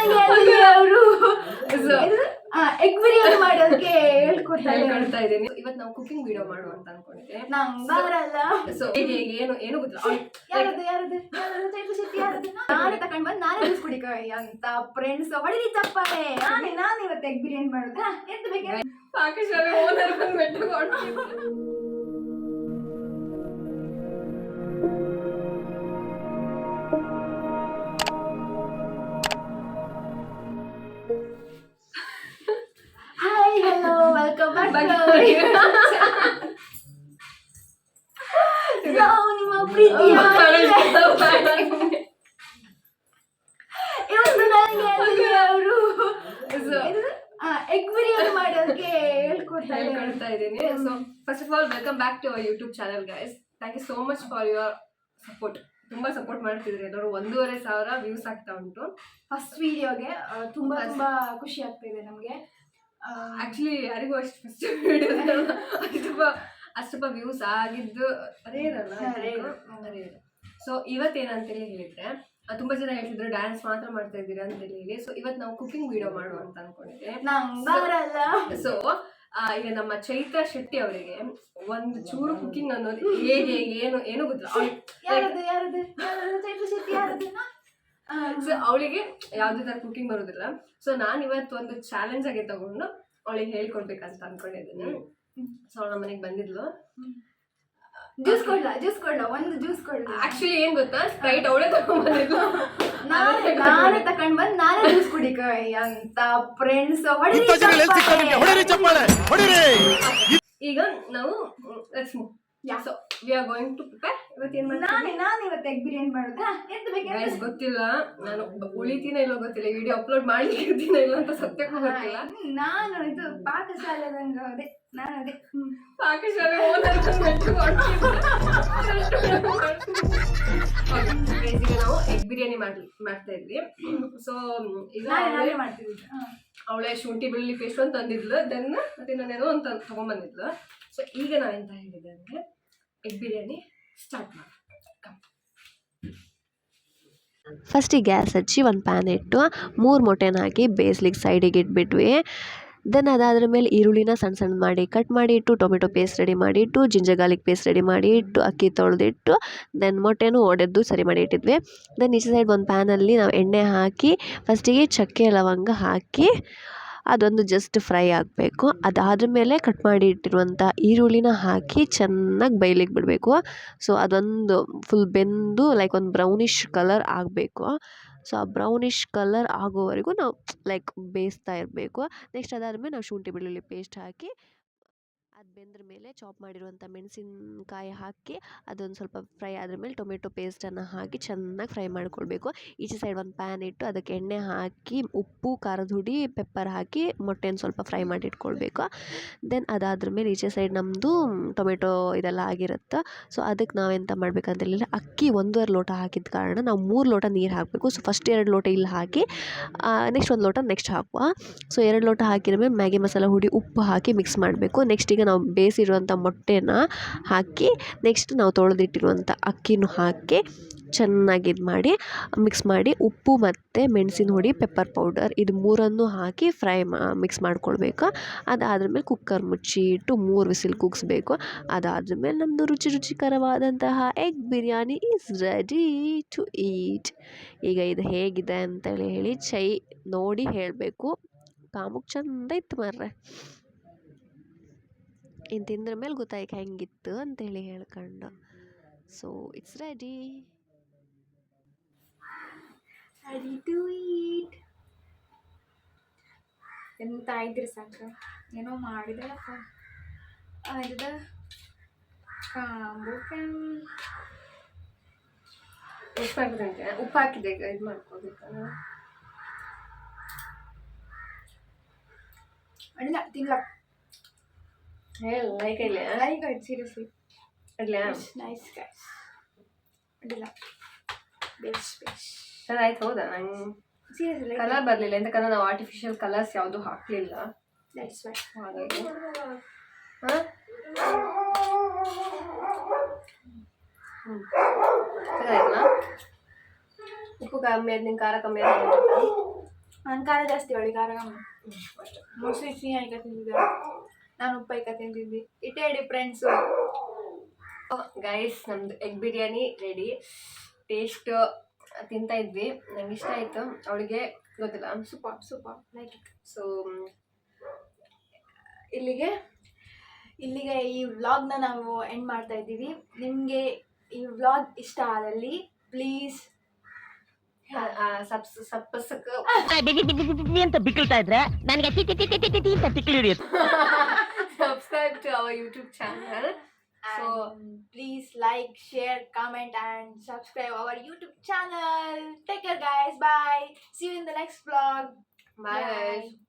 ಅವರು ಎಗ್ ಬಿರಿಯಾನಿ ಮಾಡೋದಕ್ಕೆ ಹೇಳ್ಕೊಡ್ತಾ ಇದ್ದೀನಿ. ಇವತ್ತು ನಾವು ಕುಕಿಂಗ್ ವಿಡಿಯೋ ಮಾಡುವ ಅಂತ ಅನ್ಕೊಂಡಿದ್ದೆ. ಸೊ ಏನು ಗೊತ್ತಿಲ್ಲ ನಾನೇ ತಕೊಂಡ್ ಬಂದು ನಾನೇ ಜ್ಯೂಸ್ ಕುಡಿಕ ಅಂತ ಫ್ರೆಂಡ್ಸ್ ಹೊಡಿಲಿ ಚಪ್ಪಾಳೆ. ನಾನು ಇವತ್ತು ಎಗ್ ಬಿರಿಯಾನಿ ಮಾಡೋದ ಎಂತ ಬೇಕು ಪಾಕಿಸ್ತಾನ ಓನರ್ ಬಂದ್ಬಿಟ್ಟು welcome back ನಾವು ನಿಮ್ಮ ಪ್ರೀತಿಯ ಇವತ್ತು ನನಗೆ ಅವರು ಎಗ್ ಬಿರಿಯಾನಿ ಮಾಡೋದಕ್ಕೆ ಹೇಳ್ಕೊಡ್ತಾ ಇದ್ದೀನಿ. So first of all welcome back to our YouTube channel guys. Thank you so much for your support. ತುಂಬಾ ಸಪೋರ್ಟ್ ಮಾಡ್ತಿದ್ರಿ ಎಲ್ಲರೂ. 1,500 ವ್ಯೂಸ್ ಆಗ್ತಾ ಉಂಟು ಫಸ್ಟ್ ವಿಡಿಯೋಗೆ. ತುಂಬಾ ಖುಷಿ ಆಗ್ತಿದೆ ನಮಗೆ. ಆಕ್ಚುಲಿ ಯಾರಿಗೂ ಅಷ್ಟು ಫಸ್ಟ್ ವಿಡಿಯೋ ಅಷ್ಟಪ್ಪ ವ್ಯೂಸ್ ಆಗಿದ್ದು ಅದೇ ಇರಲ್ಲ. ಸೊ ಇವತ್ತೇನಂತೇಳಿ ಹೇಳಿದ್ರೆ ತುಂಬಾ ಜನ ಹೇಳ್ತಿದ್ರು ಡ್ಯಾನ್ಸ್ ಮಾತ್ರ ಮಾಡ್ತಾ ಇದ್ದೀರಾ ಅಂತ ಹೇಳಿ. ಸೊ ಇವತ್ತು ನಾವು ಕುಕಿಂಗ್ ವಿಡಿಯೋ ಮಾಡುವ ಅಂತ ಅನ್ಕೊಂಡಿದ್ದೆ. ಸೊ ಈಗ ನಮ್ಮ ಚೈತ್ರ ಶೆಟ್ಟಿ ಅವರಿಗೆ ಒಂದು ಚೂರು ಕುಕಿಂಗ್ ಅನ್ನೋದು ಹೇಗೆ ಏನು ಗೊತ್ತಿಲ್ಲ. ಸೊ ಅವಳಿಗೆ ಯಾವುದೇ ತರ ಕುಕಿಂಗ್ ಬರೋದಿಲ್ಲ. ಸೊ ನಾನು ಇವತ್ತು ಒಂದು ಚಾಲೆಂಜ್ ಆಗಿ ತಗೊಂಡು ಅವಳಿಗೆ ಹೇಳ್ಕೊಡ್ಬೇಕಂತ ಅನ್ಕೊಂಡಿದ್ದೀನಿ. ಸೊ ಅವಳ ಮನೆಗೆ ಬಂದಿದ್ಲು. ಜ್ಯೂಸ್ ಕೊಡ್ಲ ಒಂದು ಜ್ಯೂಸ್ ಕೊಡ್ಲ. ಆಕ್ಚುಲಿ ಏನ್ ಗೊತ್ತಾ, ಸ್ಪ್ರೈಟ್ ಅವಳೇ ತಗೊಂಡ್ ಬಂದಿದ್ಲು. ನಾನೇ ತಕೊಂಡ್ ಬಂದು ನಾನೇ ಜ್ಯೂಸ್ ಕುಡಿಕ ಅಂತ ಫ್ರೆಂಡ್ಸ್ ಈಗ ನಾವು so we are going to prepare. ನಾನು ಇವತ್ತು ಎಗ್ ಬಿರಿಯಾನಿ ಮಾಡೋದ ಎಂತ ಬೇಕು ಗೊತ್ತಿಲ್ಲ. ನಾನು ಉಳಿತೀನ ಇಲ್ಲೋ ಗೊತ್ತಿಲ್ಲ, ವಿಡಿಯೋ ಅಪ್ಲೋಡ್ ಮಾಡ್ಲಿಕ್ಕಿರ್ತೀನ ಇಲ್ಲ ಅಂತ ಸತ್ಯಕ್ಕೂ ಗೊತ್ತಿಲ್ಲ. ನಾನು ಇದು ಪಾಕಶಾಲೆದಂಗ ಅದೇ ನಾನು ಅದೇ ಪಾಕಶಾಲೆ ಈಗ ನಾವು ಎಗ್ ಬಿರಿಯಾನಿ ಮಾಡ್ತಾ ಇದ್ವಿ. ಸೊ ಈಗ ಅವಳೆ ಶುಂಠಿ ಬೆಳ್ಳುಳ್ಳಿ ಪೇಸ್ಟ್ ಅಂತ ತಂದಿದ್ಲು. ದೆನ್ ಮತ್ತೆ ನಾನೇನೋ ಅಂತ ತಗೊಂಡ್ಬಂದಿದ್ಲು. ಸೊ ಈಗ ನಾವೆಂತ ಹೇಳಿದೆ ಅಂದರೆ ಎಗ್ ಬಿರಿಯಾನಿ ಸ್ಟಾರ್ಟ್ ಮಾಡಿ. ಫಸ್ಟಿಗೆ ಗ್ಯಾಸ್ ಹಚ್ಚಿ ಒಂದು ಪ್ಯಾನ್ ಇಟ್ಟು 3 ಮೊಟ್ಟೆನ ಹಾಕಿ ಬೇಯಿಸ್ಲಿಕ್ಕೆ ಸೈಡಿಗೆ ಇಟ್ಬಿಟ್ವಿ. ದೆನ್ ಅದಾದ್ರ ಮೇಲೆ ಈರುಳ್ಳಿನ ಸಣ್ಣ ಮಾಡಿ ಕಟ್ ಮಾಡಿ ಇಟ್ಟು, ಟೊಮೆಟೊ ಪೇಸ್ಟ್ ರೆಡಿ ಮಾಡಿ ಇಟ್ಟು, ಜಿಂಜರ್ ಗಾರ್ಲಿಕ್ ಪೇಸ್ಟ್ ರೆಡಿ ಮಾಡಿ ಇಟ್ಟು, ಅಕ್ಕಿ ತೊಳೆದಿಟ್ಟು, ದೆನ್ ಮೊಟ್ಟೆನೂ ಒಡೆದು ಸರಿ ಮಾಡಿ ಇಟ್ಟಿದ್ವಿ. ದೆನ್ ಈಚೆ ಸೈಡ್ ಒಂದು ಪ್ಯಾನಲ್ಲಿ ನಾವು ಎಣ್ಣೆ ಹಾಕಿ ಫಸ್ಟಿಗೆ ಚಕ್ಕೆ ಲವಂಗ ಹಾಕಿ ಅದೊಂದು ಜಸ್ಟ್ ಫ್ರೈ ಆಗಬೇಕು. ಅದಾದ್ರ ಮೇಲೆ ಕಟ್ ಮಾಡಿ ಇಟ್ಟಿರುವಂಥ ಈರುಳ್ಳಿನ ಹಾಕಿ ಚೆನ್ನಾಗಿ ಬೇಯಲಿಕ್ಕೆ ಬಿಡಬೇಕು. ಸೊ ಅದೊಂದು ಫುಲ್ ಬೆಂದು ಲೈಕ್ ಒಂದು ಬ್ರೌನಿಷ್ ಕಲರ್ ಆಗಬೇಕು. ಸೊ ಆ ಬ್ರೌನಿಷ್ ಕಲರ್ ಆಗೋವರೆಗೂ ನಾವು ಲೈಕ್ ಬೇಯಿಸ್ತಾ ಇರಬೇಕು. ನೆಕ್ಸ್ಟ್ ಅದಾದ್ಮೇಲೆ ನಾವು ಶುಂಠಿ ಬೆಳ್ಳುಳ್ಳಿ ಪೇಸ್ಟ್ ಹಾಕಿ ಅದು ಬೆಂದ್ರ ಮೇಲೆ ಚಾಪ್ ಮಾಡಿರುವಂಥ ಮೆಣಸಿನ್ಕಾಯಿ ಹಾಕಿ ಅದೊಂದು ಸ್ವಲ್ಪ ಫ್ರೈ ಆದ್ರ ಮೇಲೆ ಟೊಮೆಟೊ ಪೇಸ್ಟನ್ನು ಹಾಕಿ ಚೆನ್ನಾಗಿ ಫ್ರೈ ಮಾಡ್ಕೊಳ್ಬೇಕು. ಈಚೆ ಸೈಡ್ ಒಂದು ಪ್ಯಾನ್ ಇಟ್ಟು ಅದಕ್ಕೆ ಎಣ್ಣೆ ಹಾಕಿ ಉಪ್ಪು, ಖಾರದ ಹುಡಿ, ಪೆಪ್ಪರ್ ಹಾಕಿ ಮೊಟ್ಟೆನ ಸ್ವಲ್ಪ ಫ್ರೈ ಮಾಡಿ ಇಟ್ಕೊಳ್ಬೇಕು. ದೆನ್ ಅದಾದ್ರ ಮೇಲೆ ಈಚೆ ಸೈಡ್ ನಮ್ಮದು ಟೊಮೆಟೊ ಇದೆಲ್ಲ ಆಗಿರುತ್ತೆ. ಸೊ ಅದಕ್ಕೆ ನಾವೆಂತ ಮಾಡ್ಬೇಕಂತ ಹೇಳಿದ್ರೆ ಅಕ್ಕಿ 1.5 ಲೋಟ ಹಾಕಿದ ಕಾರಣ ನಾವು 3 ಲೋಟ ನೀರು ಹಾಕಬೇಕು. ಸೊ ಫಸ್ಟ್ 2 ಲೋಟ ಇಲ್ಲಿ ಹಾಕಿ ನೆಕ್ಸ್ಟ್ 1 ಲೋಟ ನೆಕ್ಸ್ಟ್ ಹಾಕುವ. ಸೊ 2 ಲೋಟ ಹಾಕಿದ ಮೇಲೆ ಮ್ಯಾಗಿ ಮಸಾಲ ಹುಡಿ ಉಪ್ಪು ಹಾಕಿ ಮಿಕ್ಸ್ ಮಾಡಬೇಕು. ನೆಕ್ಸ್ಟ್ ಈಗ ನಾವು ಬೇಯಿಸಿರುವಂಥ ಮೊಟ್ಟೆನ ಹಾಕಿ ನೆಕ್ಸ್ಟ್ ನಾವು ತೊಳೆದಿಟ್ಟಿರುವಂಥ ಅಕ್ಕಿನೂ ಹಾಕಿ ಚೆನ್ನಾಗಿ ಇದು ಮಾಡಿ ಮಿಕ್ಸ್ ಮಾಡಿ ಉಪ್ಪು ಮತ್ತು ಮೆಣಸಿನ ಹುಡಿ, ಪೆಪ್ಪರ್ ಪೌಡರ್ ಇದು 3 ಹಾಕಿ ಮಿಕ್ಸ್ ಮಾಡ್ಕೊಳ್ಬೇಕು. ಅದಾದ್ಮೇಲೆ ಕುಕ್ಕರ್ ಮುಚ್ಚಿ ಇಟ್ಟು 3 ವಿಸಿಲ್ ಕೂಗಿಸ್ಬೇಕು. ಅದಾದ್ಮೇಲೆ ನಮ್ಮದು ರುಚಿಕರವಾದಂತಹ egg biryani is ready to eat. ಈಗ ಇದು ಹೇಗಿದೆ ಅಂತೇಳಿ ನೋಡಿ ಹೇಳಬೇಕು. ಕಾಮುಕ್ ಚಂದ ಇತ್ತು ಮಾರ್ರೆ. ಇನ್ನು ತಿಂದ್ರ ಮೇಲೆ ಗೊತ್ತಾಯ್ತು ಹೆಂಗಿತ್ತು ಅಂತೇಳಿ ಹೇಳ್ಕೊಂಡು. So it's ready to eat. ಎಂತ ಇದ್ರಿ ಸಾಕು, ಏನೋ ಮಾಡಿದೆಯಪ್ಪ. ಇದು ಉಪ್ಪು ಹಾಕಿದೆ. ಈಗ ಇದು ಮಾಡ್ಕೋಬೇಕಲ್ಲ. ಅಡಿಲ್ಲ ತಿನ್ಲ ಲೈಕ್ ಆಯ್ತು ಸೀರಿಯಸ್ಲಿ. Nice guys. ಅಡಿಲ್ಲ ಬೆಸ್ಟ್ ಆಯ್ತು. ಹೌದಾ? ನಂಗೆ ಸೀರಿಯಸ್ಲಿ ಕಲರ್ ಬರಲಿಲ್ಲ. ಎಂತಕಂದ್ರೆ ನಾವು ಆರ್ಟಿಫಿಷಿಯಲ್ ಕಲರ್ಸ್ ಯಾವುದು ಹಾಕಲಿಲ್ಲ. ಹಾಗಾಗಿ ಆಯ್ತಲ್ಲ. ಉಪ್ಪು ಕಮ್ಮಿ ಆಯ್ತು, ನಿಂಗೆ ಖಾರ ಕಮ್ಮಿ ಆಯ್ತು. ನಾನು ಖಾರ ಜಾಸ್ತಿ ಅವಳಿ ಖಾರ ಕಮ್ಮಿ. ಅಷ್ಟೇ. ಮೋಸ್ಟ್ಲಿ ಸಿಹಿ ಐಕ ತಿಂದಿದ್ದೆ, ನಾನು ಉಪ್ಪೈಕ ತಿಂದಿದ್ದೆ. ಇಟ್ಟೇ ಡಿಫ್ರೆನ್ಸು. ಗೈಸ್ ನಮ್ದು ಎಗ್ ಬಿರಿಯಾನಿ ರೆಡಿ. ಟೇಸ್ಟ್ ತಿಂತಾ ಇದ್ವಿ, ನಂಗೆ ಇಷ್ಟ ಆಯಿತು, ಅವಳಿಗೆ ಗೊತ್ತಿಲ್ಲ. Super like it. ಸೊ ಇಲ್ಲಿಗೆ ಈ ವ್ಲಾಗ್ನ ನಾವು ಎಂಡ್ ಮಾಡ್ತಾ ಇದ್ದೀವಿ. ನಿಮಗೆ ಈ ವ್ಲಾಗ್ ಇಷ್ಟ ಆದಲ್ಲಿ ಪ್ಲೀಸ್ ಅಂತ ಬಿಕ್ಕಳ್ತಾ ಇದ್ರೆ ನನಗೆ ತಿಕ್ಲಿ ಹಿಡಿಯುತ್ತೆ. subscribe to our YouTube channel. So please like, share, comment and subscribe our YouTube channel. Take care guys. Bye. See you in the next vlog. bye guys.